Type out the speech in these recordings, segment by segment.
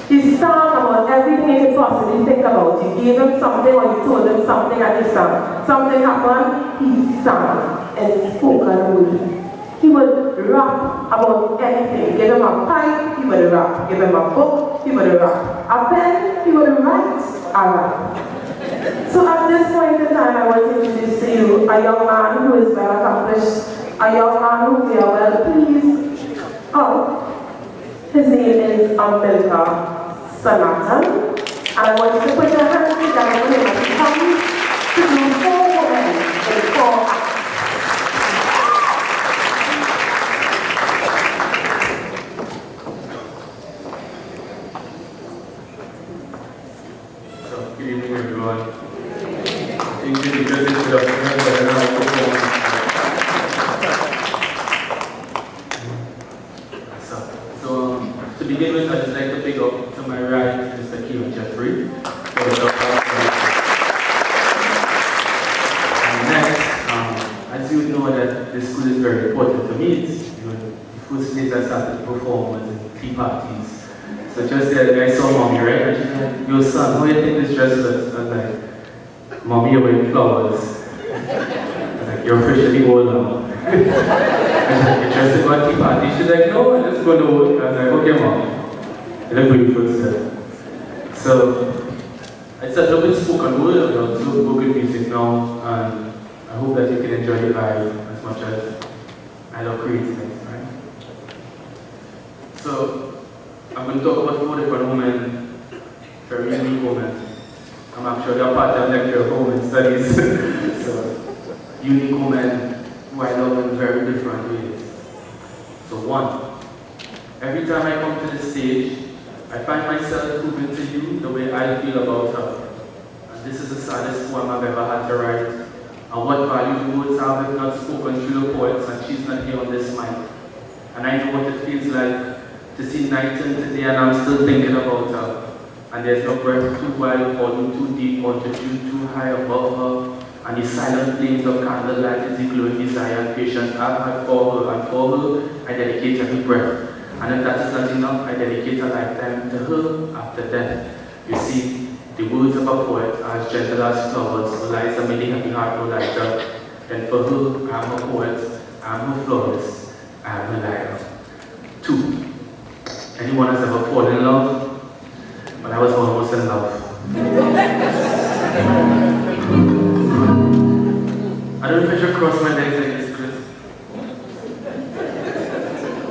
He sang about everything he could possibly think about. You gave him something or you told him something and he sang. Something happened, he sang in spoken word. He would rap about anything. Give him a pipe, he would rap. Give him a book, he would rap. A pen, he would write a rap. So at this point in time, I want to introduce to you a young man who is well accomplished, a young man who we are well pleased. His name is Sanatan. And I want you to put your hands together for him as he comes to do 4 women in 4 acts. Good evening, everyone. I think the because introduction is better than I performed. So, to begin with, I'd just like to pick up to my right, Mr. Keon Jeffrey. And next, as you know that this school is very important to me. It's the first place I started to perform was in tea parties. So just there, I saw Mommy, right? And she said, "Your son, how do you think this dress looks?" I was like, "Mommy, you're wearing flowers." I was like, "You're officially old now." I was like, "You're dressed to go to tea party?" She's like, "No, I'm just going to work." I was like, "Okay, Mom." You look beautiful still. So I started up with spoken word, I also spoken music now, and I hope that you can enjoy it live as much as I love creating it, right? So I'm going to talk about 4 different women, very unique women. I'm actually a part-time lecturer of women studies. So, unique women who I love in very different ways. So 1, every time I come to the stage, I find myself proving to you the way I feel about her. And this is the saddest poem I've ever had to write. And what value the words have if not spoken through the poets, and she's not here on this mic. And I know what it feels like to see night in today and I'm still thinking about her. And there's no breath too wide or too deep or to too high above her. And the silent flames of candlelight is the glowing desire and patience I've had for her. And for her, I dedicate every breath. And if that is not enough, I dedicate a lifetime to her after death. You see, the words of a poet are as gentle as flowers, who lies a many happy heart no lighter. Then for her, I'm a poet, I'm her florist, I'm a liar. 2. Anyone has ever fallen in love? But I was almost in love. I don't know if I should cross my legs like this, Chris.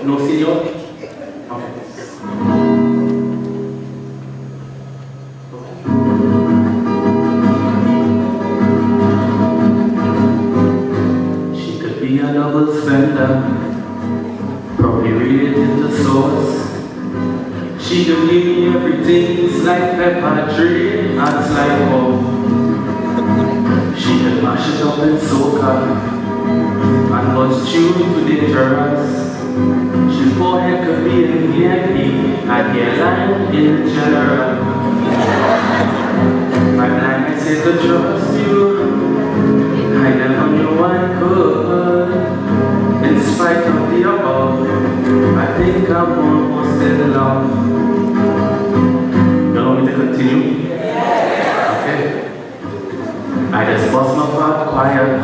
No, senior? Okay. She could be a double spender, probably related to source. She could give me everything, it's like pepper tree, and it's like hope. She could mash it up in soca, and was tuned to dangerous. She forehead could be in VIP, and hairline in general. My blind I said to trust you, I never knew I could. In spite of the above, I think I'm almost in love. You want me to continue? Okay. I just bust my part quiet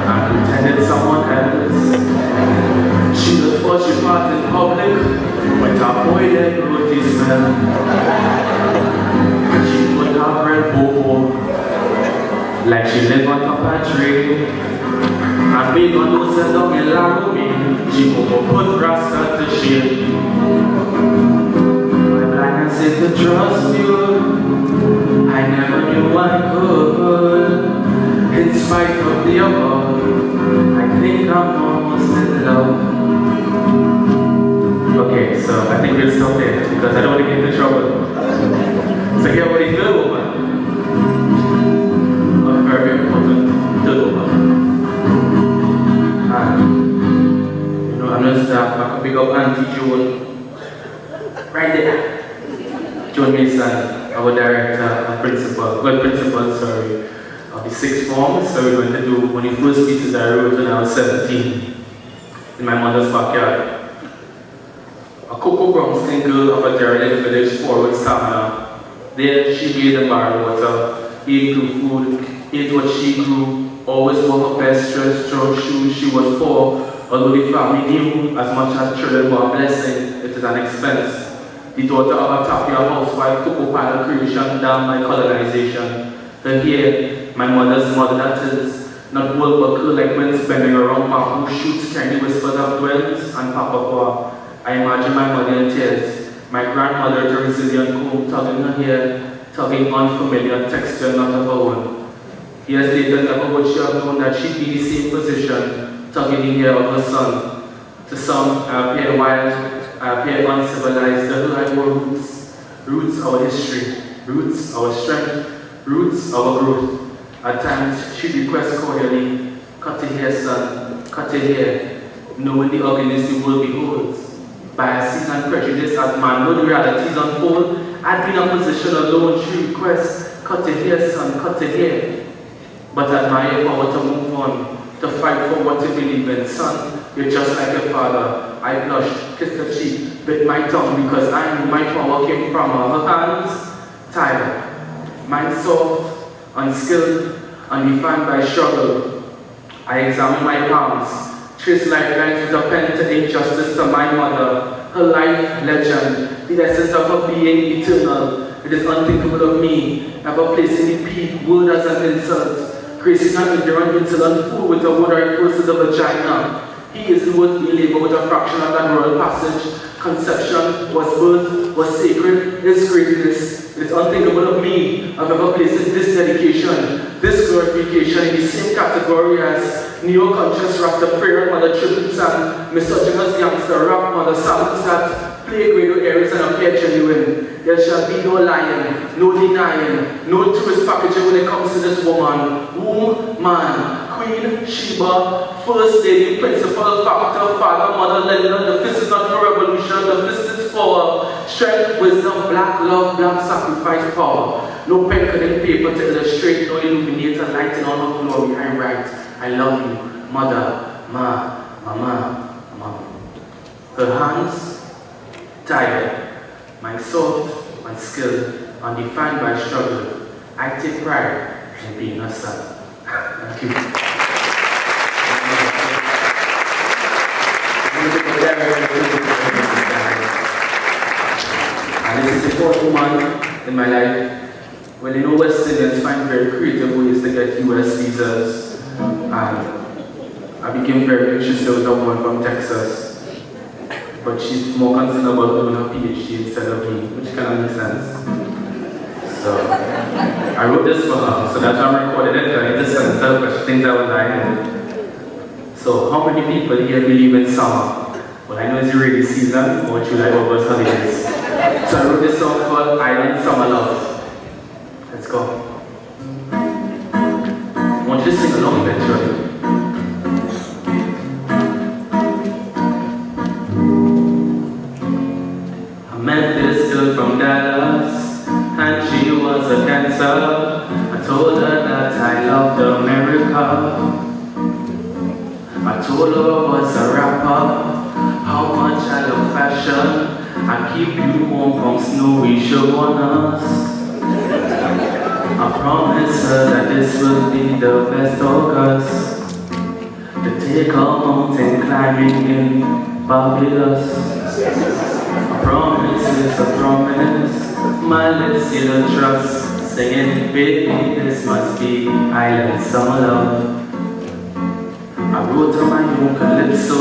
and pretended someone else. She just thought she part in public with her boiling roti smell. She put her red bobo like she lived on top of a tree. And me gonna send up in la with me, she go put Rasta to shame. My blind I said to trust you, I never knew I could. In spite of the above, I think I'm almost in love. Okay, so I think we'll stop there because I don't want to get into trouble. So here what is the woman? A very important third woman. And I'm just I can pick up Auntie Joan right there. Joan Mason, our director and principal, of the 6th form. So we're going to do one of the first pieces I wrote when I was 17 in my mother's backyard. A Cocoa Brown girl of a derelict village forward stamina. There she made and borrowed water, ate grew food, ate what she grew, always wore her best dress, strong shoes. She was poor, although the family knew as much as children were a blessing, it is an expense. The daughter of a tapia housewife, cocoa pile creation down by colonization. Her hair, my mother's mother that is, not wool but curl like winds bending around bamboo shoots, carrying whispers of dwells and papa. I imagine my mother in tears, my grandmother to Brazilian comb, tugging her hair, tugging unfamiliar texture not of her own. Years later, never would she have known that she'd be in the same position, tugging the hair of her son. To some, I appeared wild, I appeared uncivilized. To her, I wore roots. Roots, our history. Roots, our strength. Roots, our growth. At times, she'd request cordially, cut your hair, son, cut your hair, knowing the ugliness the world beholds. Biases and prejudice as manhood realities unfold, I'd be in a position alone, she requests, cut your hair, son, cut your hair. But I admire your power to move on, to fight for what you believe in. Son, you're just like your father. I blushed, kissed her cheek, bit my tongue because I knew my power came from her. Her hands, tired, mine soft, unskilled, undefined by struggle. I examine my palms, trace lifelines with a pen to injustice to my mother, her life legend, the essence of her being eternal. It is unthinkable of me, ever placing the peak, word as an insult, gracing an ignorant insolent fool with a word I refers to the vagina. He is the word we labor with a fraction of that royal passage. Conception was birth, was sacred, is greatness. It is unthinkable of me, of ever placing this dedication, this glorification in the same category as neo-conscious Rastafarian mother tributes and misogynist youngster rap mother salutes that play greater areas and appear genuine. There shall be no lying, no denying, no twist packaging when it comes to this woman. Womb, man, Queen, Sheba, First Lady, Principal, Factor, Father, Mother, Lender. The fist is not for revolution, the fist is for strength, wisdom, black love, black sacrifice, power. No pen cutting paper to illustrate, no illuminator lighting on her glory. I write, I love you, mother, mama. Her hands, tired, my soft, unskilled, undefined by struggle. I take pride in being a son. Thank you. And this is the fourth woman in my life. Well, you know, West Indians find very creative ways to get US visas. And I became very interested with a woman from Texas. But she's more concerned about doing her PhD instead of me, which kind of makes sense. So I wrote this for her, so that's why I'm recording it. I just sent her things I was lying. So how many people here believe in summer? Well, I know it's the rainy season, or July, August holidays. So I wrote this song called Island Summer Love. Let's go. I want you to sing along with it, right? I met this girl from Dallas, and she was a dancer. I told her that I loved America. I told her I was a rapper, how much I love fashion. I keep you home from snowy Shawana's. I promise her that this will be the best August to take a mountain climbing in Barbados. A promise is a promise, my lips see the trust, singing, baby, this must be island summer love. I wrote on my own calypso,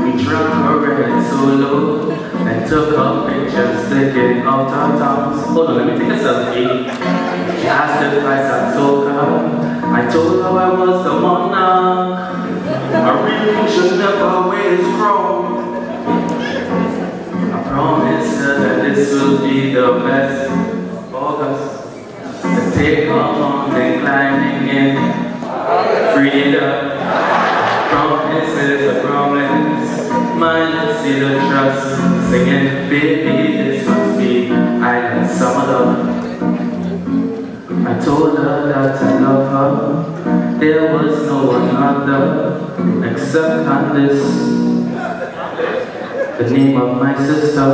we drank her red solo, and took her pictures sticking out our tongues. Hold on, let me take a selfie. She asked if I sang soca, I told her I was the monarch. A real king should never wear his crown. I promise her that this will be the best August to take a mountain climbing in freedom. Promise is a promise, my lips see the trust, singing, baby, this must be island summer love. I told her that I love her, there was no one other except Candice. the name of my sister.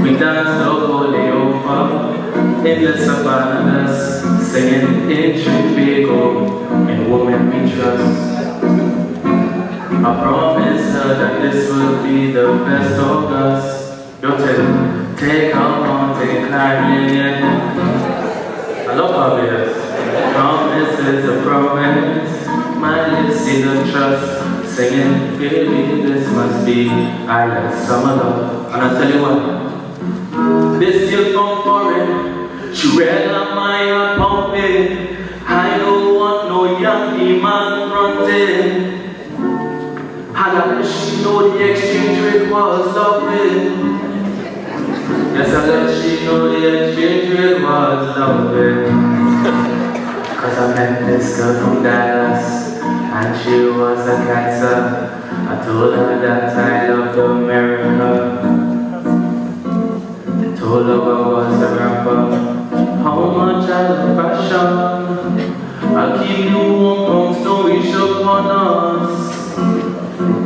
We danced the holy over in the savannas, singing in Tobago, in woman we trust. I promised her that this would be the best of us. Your turn, take our mountain climbing in. I love how it is. Promise is a promise, my lips see the trust. Singing, baby, this must be island summer love. And I tell you what, this girl from foreign, she read on my heart pumping. I don't want no Yankee man fronting. And I let she know the exchange rate was loving. Yes, I let she know the exchange rate was loving. Cause I met this girl from Dallas, and she was a cancer. I told her that I loved America. Told her I was a rapper. How much I love fashion. I'll keep you warm from snowy shook on us.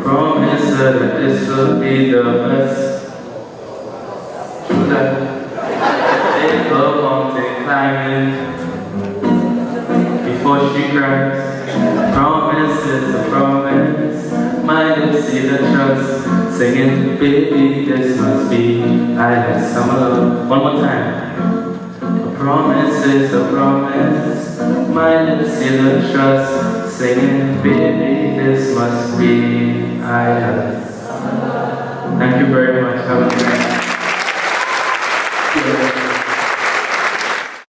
Promise her that this will be the best. Should I take her mountain climbing before she cries? Promise is a promise, my lips see the trust. Singing, baby, this must be island summer love. One more time. A promise is a promise, my lips see the trust. Singing, baby, this must be island. Thank you very much. Have a good night.